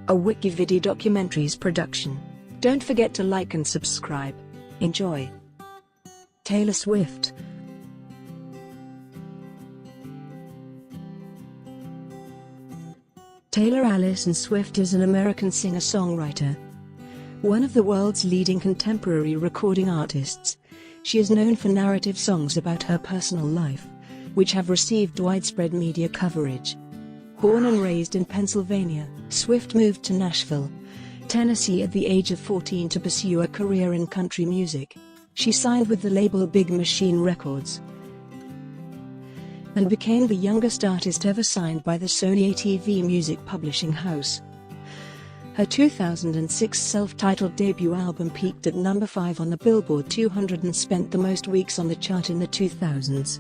a WikiVidi documentaries production. Don't forget to like and subscribe. Enjoy. Taylor Swift. Taylor Alison Swift is an American singer-songwriter. One of the world's leading contemporary recording artists, she is known for narrative songs about her personal life, which have received widespread media coverage. Born and raised in Pennsylvania, Swift moved to Nashville, Tennessee at the age of 14 to pursue a career in country music. She signed with the label Big Machine Records and became the youngest artist ever signed by the Sony ATV music publishing house. Her 2006 self-titled debut album peaked at number 5 on the Billboard 200 and spent the most weeks on the chart in the 2000s.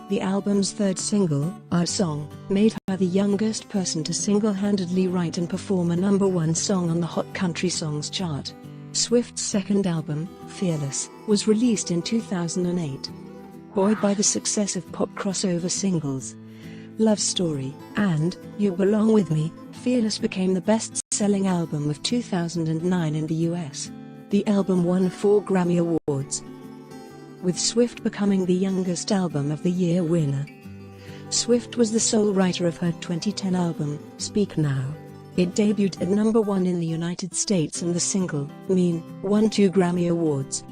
The album's third single, Our Song, made her the youngest person to single-handedly write and perform a number 1 song on the Hot Country Songs chart. Swift's second album, Fearless, was released in 2008. Buoyed by the success of pop crossover singles Love Story and You Belong With Me, Fearless became the best-selling album of 2009 in the US. The album won 4 Grammy Awards, with Swift becoming the youngest Album of the Year winner. Swift was the sole writer of her 2010 album, Speak Now. It debuted at number 1 in the United States and the single, Mean, won 2 Grammy Awards.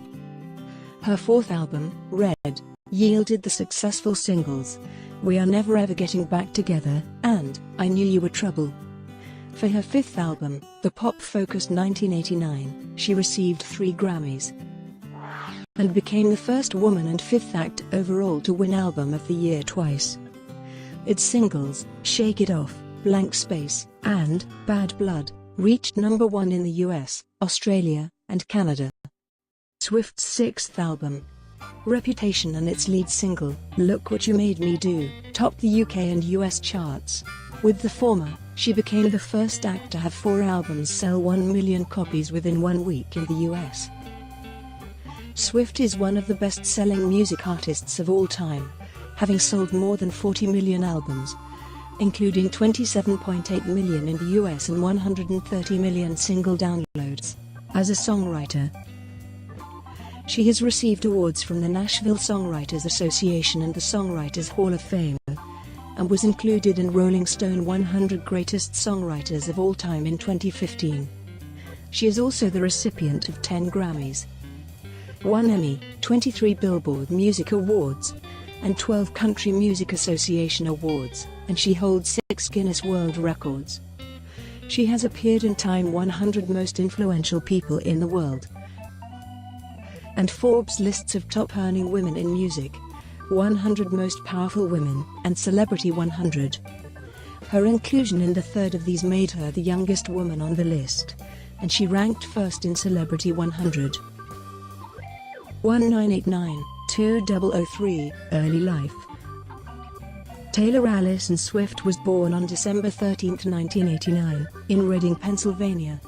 Her fourth album, Red, yielded the successful singles, We Are Never Ever Getting Back Together, and I Knew You Were Trouble. For her fifth album, the pop-focused 1989, she received 3 Grammys and became the first woman and fifth act overall to win Album of the Year twice. Its singles, Shake It Off, Blank Space, and Bad Blood, reached number 1 in the US, Australia, and Canada. Swift's sixth album, Reputation, and its lead single, Look What You Made Me Do, topped the UK and US charts. With the former, she became the first act to have 4 albums sell 1 million copies within 1 week in the US. Swift is one of the best-selling music artists of all time, having sold more than 40 million albums, including 27.8 million in the US and 130 million single downloads. As a songwriter, she has received awards from the Nashville Songwriters Association and the Songwriters Hall of Fame, and was included in Rolling Stone 100 Greatest Songwriters of All Time in 2015. She is also the recipient of 10 Grammys, 1 Emmy, 23 Billboard Music Awards, and 12 Country Music Association Awards, and she holds 6 Guinness World Records. She has appeared in Time 100 Most Influential People in the World and Forbes lists of top-earning women in music, 100 Most Powerful Women, and Celebrity 100. Her inclusion in the third of these made her the youngest woman on the list, and she ranked first in Celebrity 100. 1989-2003, Early Life. Taylor Alison Swift was born on December 13, 1989, in Reading, Pennsylvania.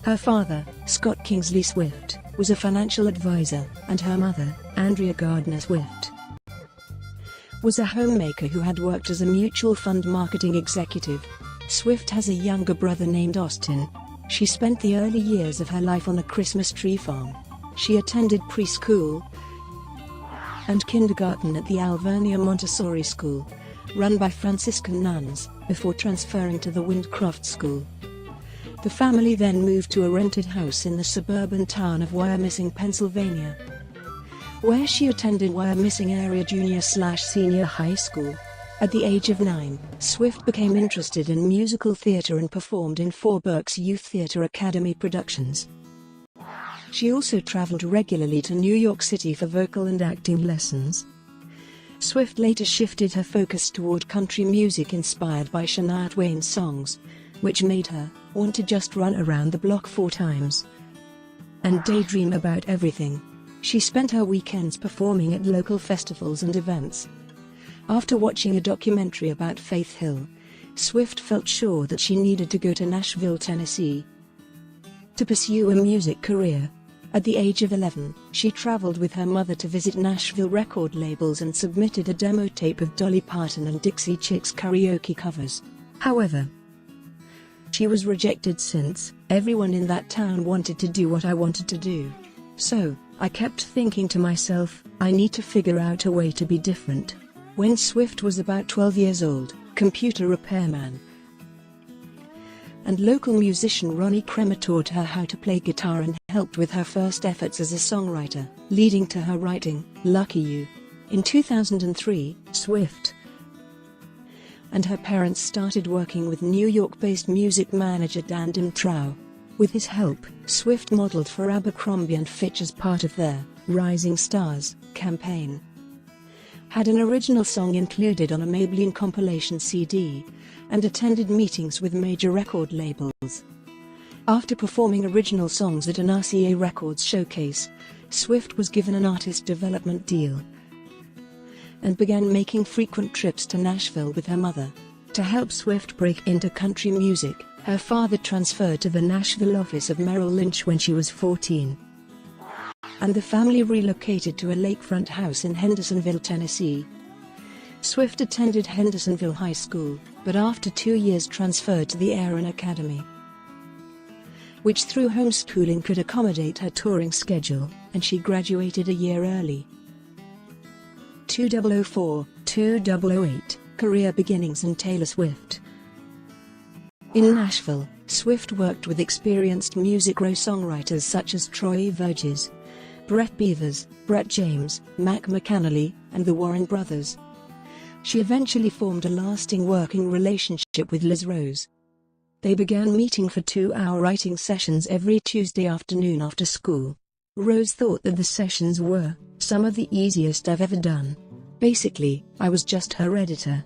Her father, Scott Kingsley Swift, was a financial advisor, and her mother, Andrea Gardner Swift, was a homemaker who had worked as a mutual fund marketing executive. Swift has a younger brother named Austin. She spent the early years of her life on a Christmas tree farm. She attended preschool and kindergarten at the Alvernia Montessori School, run by Franciscan nuns, before transferring to the Windcroft School. The family then moved to a rented house in the suburban town of Wyomissing, Pennsylvania, where she attended Wyomissing Area Junior/Senior High School. At the age of 9, Swift became interested in musical theater and performed in 4 Berks Youth Theater Academy productions. She also traveled regularly to New York City for vocal and acting lessons. Swift later shifted her focus toward country music inspired by Shania Twain's songs, which made her want to just run around the block 4 times and daydream about everything. She spent her weekends performing at local festivals and events. After watching a documentary about Faith Hill, Swift felt sure that she needed to go to Nashville, Tennessee, to pursue a music career. At the age of 11, she traveled with her mother to visit Nashville record labels and submitted a demo tape of Dolly Parton and Dixie Chicks karaoke covers. However, She was rejected since everyone in that town wanted to do what I wanted to do. So, I kept thinking to myself, I need to figure out a way to be different. When Swift was about 12 years old, computer repairman and local musician Ronnie Kremer taught her how to play guitar and helped with her first efforts as a songwriter, leading to her writing Lucky You. In 2003, Swift and her parents started working with New York-based music manager Dan Dimtrow. With his help, Swift modeled for Abercrombie & Fitch as part of their Rising Stars campaign. Had an original song included on a Maybelline compilation CD, and attended meetings with major record labels. After performing original songs at an RCA Records showcase, Swift was given an artist development deal and began making frequent trips to Nashville with her mother. To help Swift break into country music, her father transferred to the Nashville office of Merrill Lynch when she was 14. And the family relocated to a lakefront house in Hendersonville, Tennessee. Swift attended Hendersonville High School, but after 2 years transferred to the Aaron Academy, which through homeschooling could accommodate her touring schedule, and she graduated a year early. 2004-2008, Career Beginnings and Taylor Swift. In Nashville, Swift worked with experienced music-songwriters such as Troy Verges, Brett Beavers, Brett James, Mac McAnally, and the Warren Brothers. She eventually formed a lasting working relationship with Liz Rose. They began meeting for 2-hour writing sessions every Tuesday afternoon after school. Rose thought that the sessions were some of the easiest I've ever done. Basically, I was just her editor.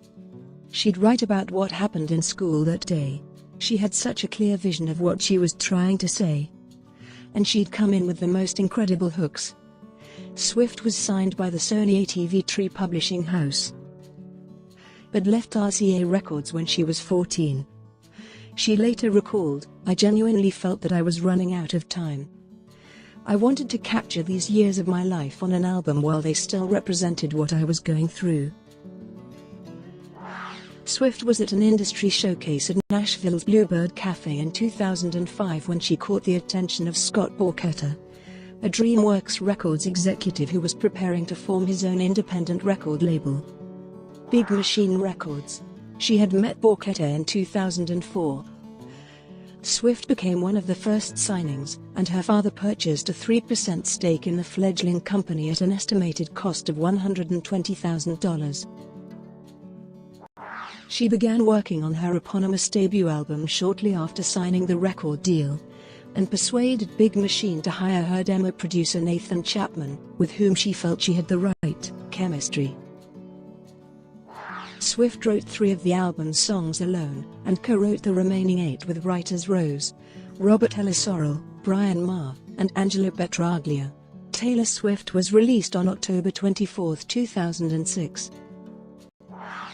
She'd write about what happened in school that day. She had such a clear vision of what she was trying to say. And she'd come in with the most incredible hooks. Swift was signed by the Sony ATV Tree Publishing House, but left RCA Records when she was 14. She later recalled, I genuinely felt that I was running out of time. I wanted to capture these years of my life on an album while they still represented what I was going through. Swift was at an industry showcase at Nashville's Bluebird Cafe in 2005 when she caught the attention of Scott Borchetta, a DreamWorks Records executive who was preparing to form his own independent record label, Big Machine Records. She had met Borchetta in 2004. Swift became one of the first signings, and her father purchased a 3% stake in the fledgling company at an estimated cost of $120,000. She began working on her eponymous debut album shortly after signing the record deal, and persuaded Big Machine to hire her demo producer Nathan Chapman, with whom she felt she had the right chemistry. Swift wrote 3 of the album's songs alone, and co-wrote the remaining 8 with writers Rose, Robert Elisorel, Brian Maher, and Angelo Petraglia. Taylor Swift was released on October 24, 2006.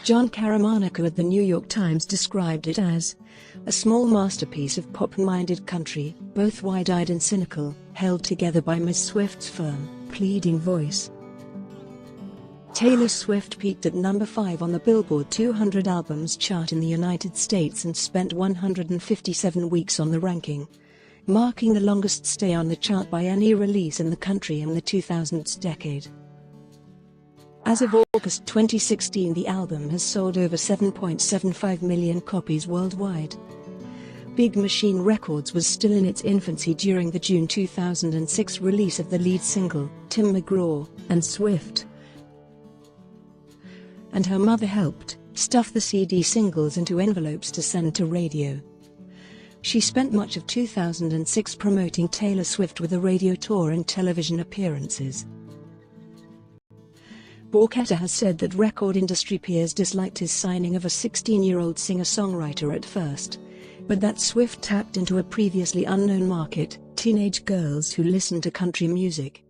John Caramanico at the New York Times described it as a small masterpiece of pop-minded country, both wide-eyed and cynical, held together by Ms. Swift's firm, pleading voice. Taylor Swift peaked at number 5 on the Billboard 200 Albums chart in the United States and spent 157 weeks on the ranking, marking the longest stay on the chart by any release in the country in the 2000s decade. As of August 2016, the album has sold over 7.75 million copies worldwide. Big Machine Records was still in its infancy during the June 2006 release of the lead single, Tim McGraw, and Swift and her mother helped stuff the CD singles into envelopes to send to radio. She spent much of 2006 promoting Taylor Swift with a radio tour and television appearances. Borchetta has said that record industry peers disliked his signing of a 16-year-old singer-songwriter at first, but that Swift tapped into a previously unknown market, teenage girls who listen to country music.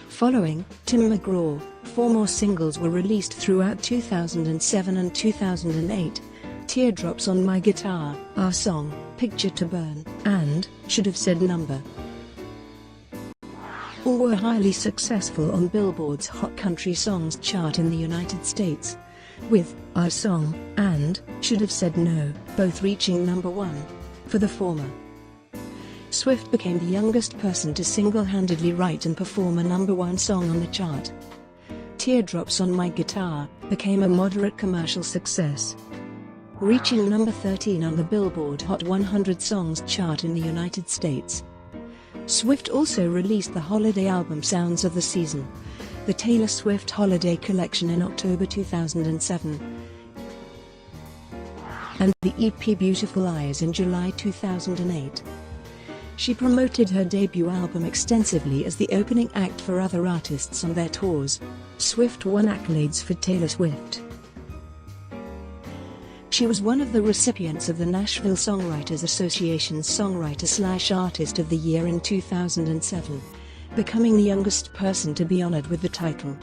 Following Tim McGraw, 4 more singles were released throughout 2007 and 2008, Teardrops on My Guitar, Our Song, Picture to Burn, and Should Have Said Number. All were highly successful on Billboard's Hot Country Songs chart in the United States, with Our Song and Should Have Said No, both reaching number 1. For the former, Swift became the youngest person to single-handedly write and perform a number 1 song on the chart. Teardrops on My Guitar became a moderate commercial success, reaching number 13 on the Billboard Hot 100 Songs chart in the United States. Swift also released the holiday album Sounds of the Season, the Taylor Swift Holiday Collection, in October 2007, and the EP Beautiful Eyes in July 2008. She promoted her debut album extensively as the opening act for other artists on their tours. Swift won accolades for Taylor Swift. She was one of the recipients of the Nashville Songwriters Association's Songwriter/Artist of the Year in 2007, becoming the youngest person to be honored with the title.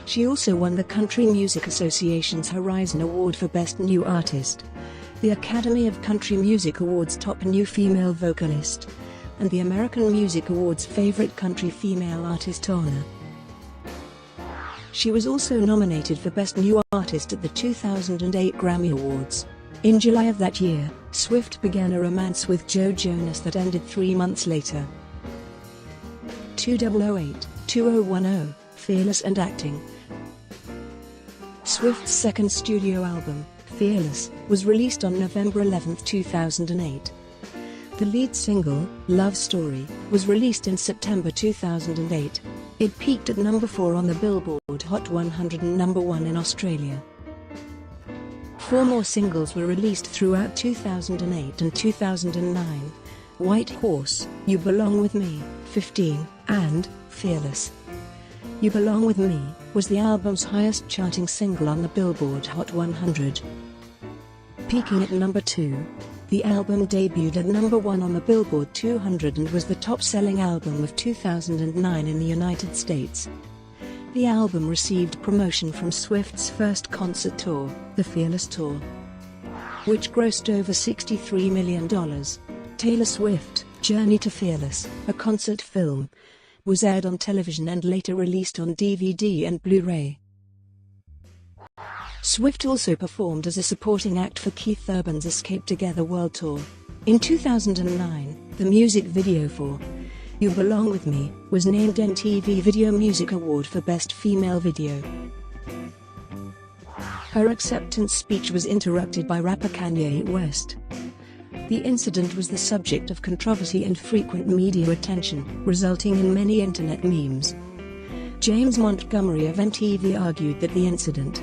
She also won the Country Music Association's Horizon Award for Best New Artist, the Academy of Country Music Awards Top New Female Vocalist, and the American Music Awards Favorite Country Female Artist honor. She was also nominated for Best New Artist at the 2008 Grammy Awards. In July of that year, Swift began a romance with Joe Jonas that ended 3 months later. 2008-2010, Fearless and Acting. Swift's second studio album, Fearless, was released on November 11, 2008. The lead single, Love Story, was released in September 2008. It peaked at number 4 on the Billboard Hot 100 and number 1 in Australia. 4 more singles were released throughout 2008 and 2009: White Horse, You Belong With Me, 15, and Fearless. You Belong With Me was the album's highest charting single on the Billboard Hot 100. Peaking at number 2, the album debuted at number 1 on the Billboard 200 and was the top-selling album of 2009 in the United States. The album received promotion from Swift's first concert tour, the Fearless Tour, which grossed over $63 million. Taylor Swift, Journey to Fearless, a concert film, was aired on television and later released on DVD and Blu-ray. Swift also performed as a supporting act for Keith Urban's Escape Together World Tour. In 2009, the music video for You Belong With Me was named MTV Video Music Award for Best Female Video. Her acceptance speech was interrupted by rapper Kanye West. The incident was the subject of controversy and frequent media attention, resulting in many internet memes. James Montgomery of MTV argued that the incident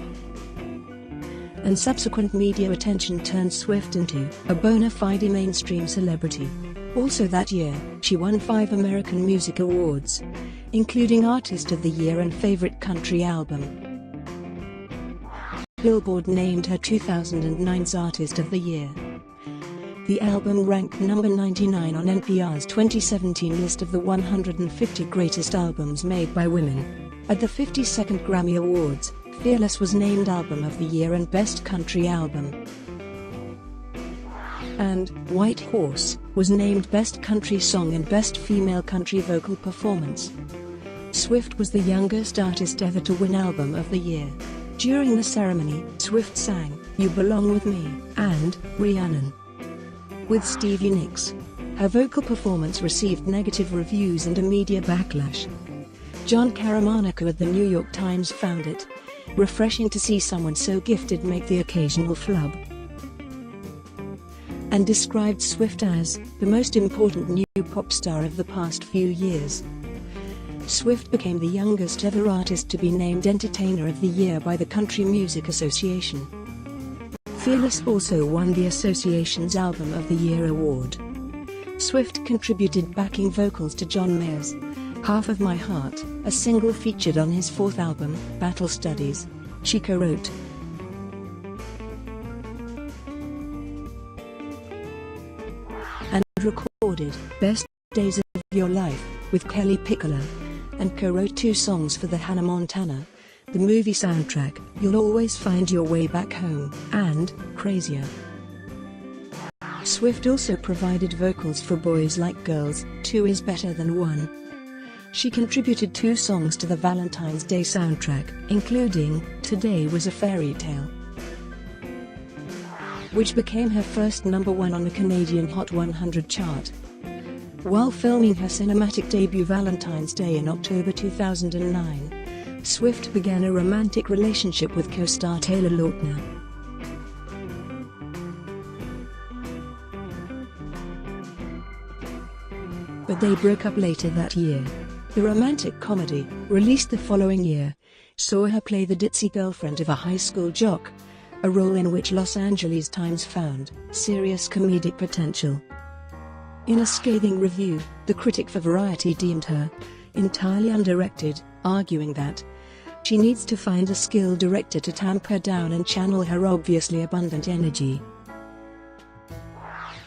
and subsequent media attention turned Swift into a bona fide mainstream celebrity. Also that year, she won 5 American Music Awards, including Artist of the Year and Favorite Country Album. Billboard named her 2009's Artist of the Year. The album ranked number 99 on NPR's 2017 list of the 150 greatest albums made by women. At the 52nd Grammy Awards, Fearless was named Album of the Year and Best Country Album. And White Horse was named Best Country Song and Best Female Country Vocal Performance. Swift was the youngest artist ever to win Album of the Year. During the ceremony, Swift sang You Belong With Me and Rhiannon with Stevie Nicks. Her vocal performance received negative reviews and a media backlash. John Caramanico at the New York Times found it refreshing to see someone so gifted make the occasional flub, and described Swift as the most important new pop star of the past few years. Swift became the youngest ever artist to be named Entertainer of the Year by the Country Music Association. Fearless also won the association's Album of the Year award. Swift contributed backing vocals to John Mayer's Half of My Heart, a single featured on his 4th album, Battle Studies. She co-wrote and recorded Best Days of Your Life with Kelly Pickler, and co-wrote 2 songs for the Hannah Montana the movie soundtrack, You'll Always Find Your Way Back Home, and Crazier. Swift also provided vocals for Boys Like Girls, 2 is Better Than 1. She contributed 2 songs to the Valentine's Day soundtrack, including "Today Was a Fairy Tale," which became her first #1 on the Canadian Hot 100 chart. While filming her cinematic debut Valentine's Day in October 2009, Swift began a romantic relationship with co-star Taylor Lautner. But they broke up later that year. The romantic comedy, released the following year, saw her play the ditzy girlfriend of a high school jock, a role in which Los Angeles Times found serious comedic potential. In a scathing review, the critic for Variety deemed her entirely undirected, arguing that she needs to find a skilled director to tamp her down and channel her obviously abundant energy.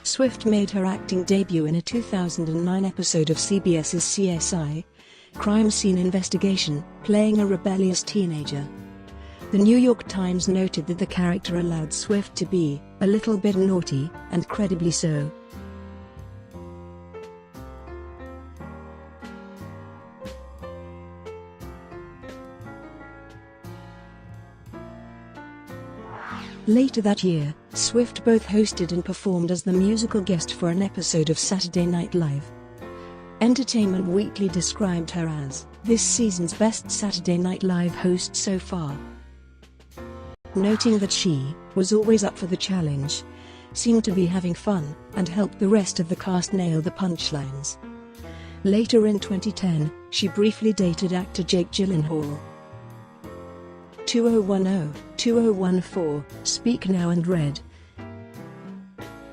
Swift made her acting debut in a 2009 episode of CBS's CSI: Crime Scene Investigation, playing a rebellious teenager. The New York Times noted that the character allowed Swift to be a little bit naughty, and credibly so. Later that year, Swift both hosted and performed as the musical guest for an episode of Saturday Night Live. Entertainment Weekly described her as this season's best Saturday Night Live host so far, noting that she was always up for the challenge, seemed to be having fun, and helped the rest of the cast nail the punchlines. Later in 2010, she briefly dated actor Jake Gyllenhaal. 2010, 2014, Speak Now and Red.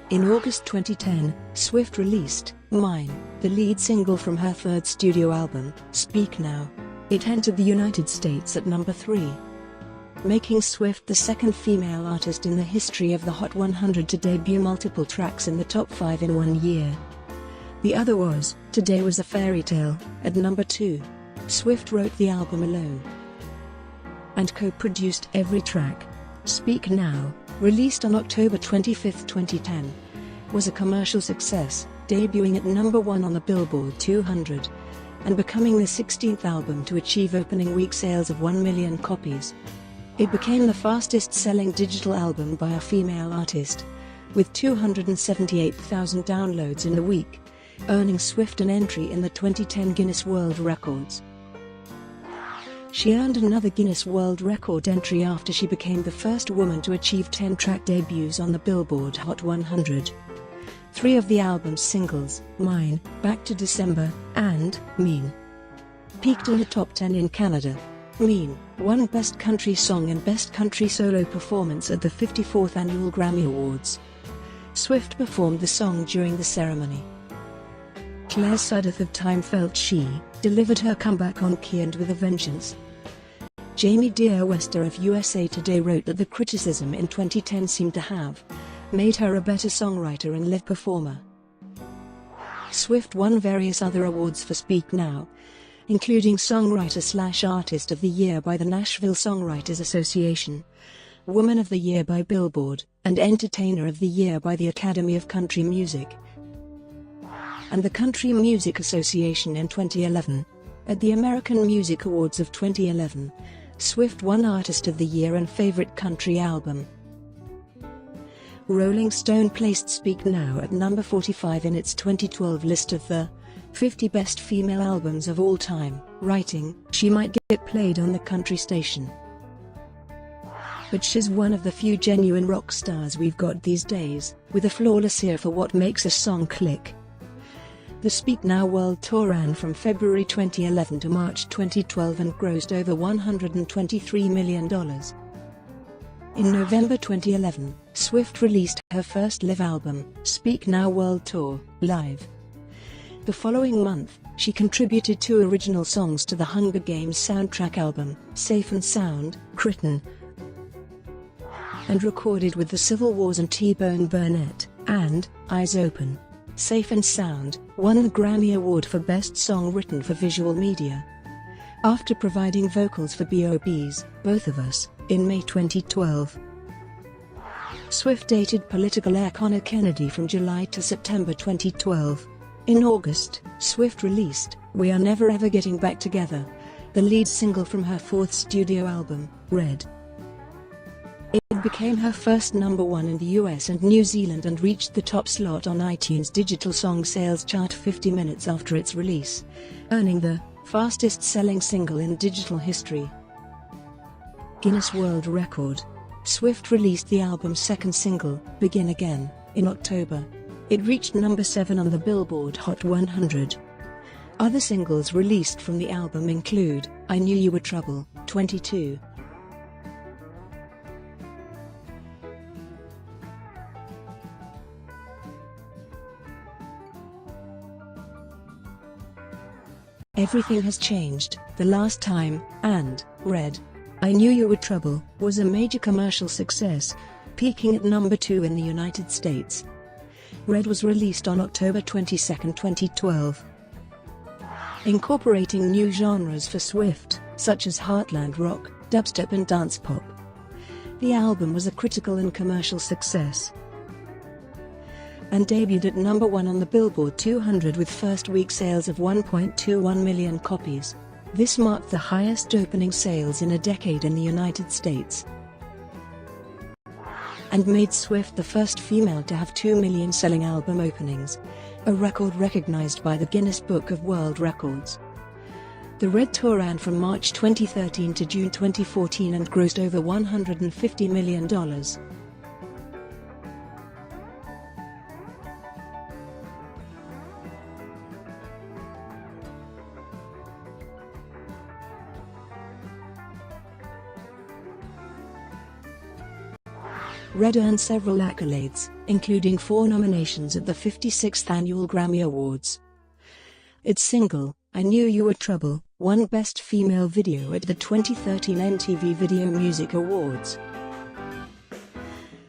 In August 2010, Swift released Mine, the lead single from her third studio album, Speak Now. It entered the United States at #3, making Swift the second female artist in the history of the Hot 100 to debut multiple tracks in the top 5 in one year. The other was Today Was a Fairy Tale, at #2. Swift wrote the album alone and co-produced every track. Speak Now, released on October 25, 2010, was a commercial success, debuting at #1 on the Billboard 200, and becoming the 16th album to achieve opening week sales of 1 million copies. It became the fastest-selling digital album by a female artist, with 278,000 downloads in the week, earning Swift an entry in the 2010 Guinness World Records. She earned another Guinness World Record entry after she became the first woman to achieve 10-track debuts on the Billboard Hot 100. 3 of the album's singles, Mine, Back to December, and Mean, peaked in the top 10 in Canada. Mean won Best Country Song and Best Country Solo Performance at the 54th Annual Grammy Awards. Swift performed the song during the ceremony. Claire Sudduth of Time felt she delivered her comeback on key and with a vengeance. Jamie Dearwester of USA Today wrote that the criticism in 2010 seemed to have made her a better songwriter and live performer. Swift won various other awards for Speak Now, including Songwriter/Artist of the Year by the Nashville Songwriters Association, Woman of the Year by Billboard, and Entertainer of the Year by the Academy of Country Music and the Country Music Association in 2011. At the American Music Awards of 2011, Swift won Artist of the Year and Favorite Country Album. Rolling Stone placed Speak Now at #45 in its 2012 list of the 50 Best Female Albums of All Time, writing, "She might get played on the country station, but she's one of the few genuine rock stars we've got these days, with a flawless ear for what makes a song click." The Speak Now World Tour ran from February 2011 to March 2012 and grossed over $123 million. In November 2011, Swift released her first live album, Speak Now World Tour, Live. The following month, she contributed 2 original songs to the Hunger Games soundtrack album, Safe and Sound, Critten, and recorded with the Civil Wars and T-Bone Burnett, and Eyes Open. Safe and Sound won the Grammy Award for Best Song Written for Visual Media, after providing vocals for B.O.B.'s Both of Us in May 2012. Swift dated political heir Conor Kennedy from July to September 2012. In August, Swift released We Are Never Ever Getting Back Together, the lead single from her fourth studio album, Red. It became her first #1 in the US and New Zealand and reached the top slot on iTunes Digital Song Sales Chart 50 minutes after its release, earning the fastest-selling single in digital history. Guinness World Record. Swift released the album's second single, Begin Again, in October. It reached #7 on the Billboard Hot 100. Other singles released from the album include I Knew You Were Trouble, 22. Everything Has Changed, The Last Time, and Red. I Knew You Were Trouble was a major commercial success, peaking at #2 in the United States. Red was released on October 22, 2012. Incorporating new genres for Swift, such as heartland rock, dubstep and dance pop. The album was a critical and commercial success, and debuted at #1 on the Billboard 200 with first-week sales of 1.21 million copies. This marked the highest opening sales in a decade in the United States, and made Swift the first female to have 2 million selling album openings, a record recognized by the Guinness Book of World Records. The Red Tour ran from March 2013 to June 2014 and grossed over $150 million. Red earned several accolades, including 4 nominations at the 56th Annual Grammy Awards. Its single, I Knew You Were Trouble, won Best Female Video at the 2013 MTV Video Music Awards.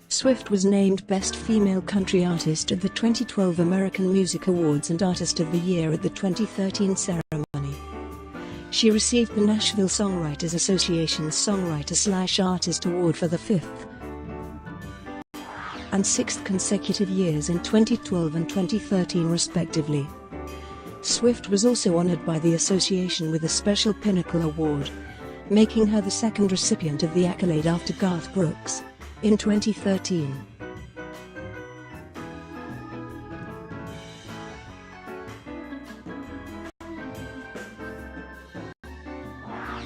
Swift was named Best Female Country Artist at the 2012 American Music Awards and Artist of the Year at the 2013 ceremony. She received the Nashville Songwriters Association's Songwriter/Artist Award for the 5th and 6th consecutive years in 2012 and 2013 respectively. Swift was also honored by the association with a Special Pinnacle Award, making her the second recipient of the accolade after Garth Brooks, in 2013.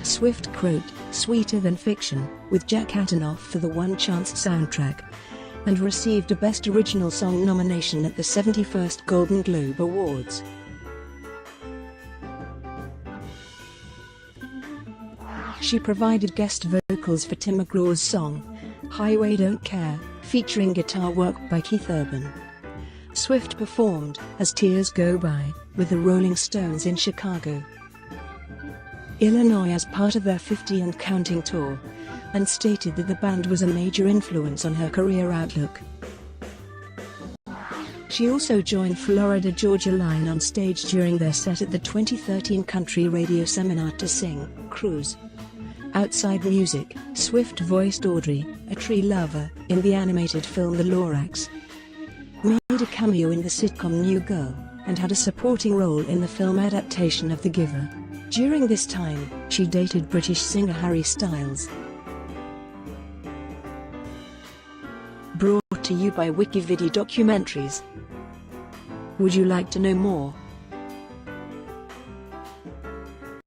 Swift wrote Sweeter Than Fiction with Jack Antonoff for the One Chance soundtrack, and received a Best Original Song nomination at the 71st Golden Globe Awards. She provided guest vocals for Tim McGraw's song, Highway Don't Care, featuring guitar work by Keith Urban. Swift performed As Tears Go By with the Rolling Stones in Chicago, Illinois as part of their 50 and Counting tour, and stated that the band was a major influence on her career outlook. She also joined Florida Georgia Line on stage during their set at the 2013 Country Radio Seminar to Sing, Cruise. Outside music, Swift voiced Audrey, a tree lover, in the animated film The Lorax, made a cameo in the sitcom New Girl, and had a supporting role in the film adaptation of The Giver. During this time, she dated British singer Harry Styles. Brought to you by WikiVidi Documentaries. Would you like to know more?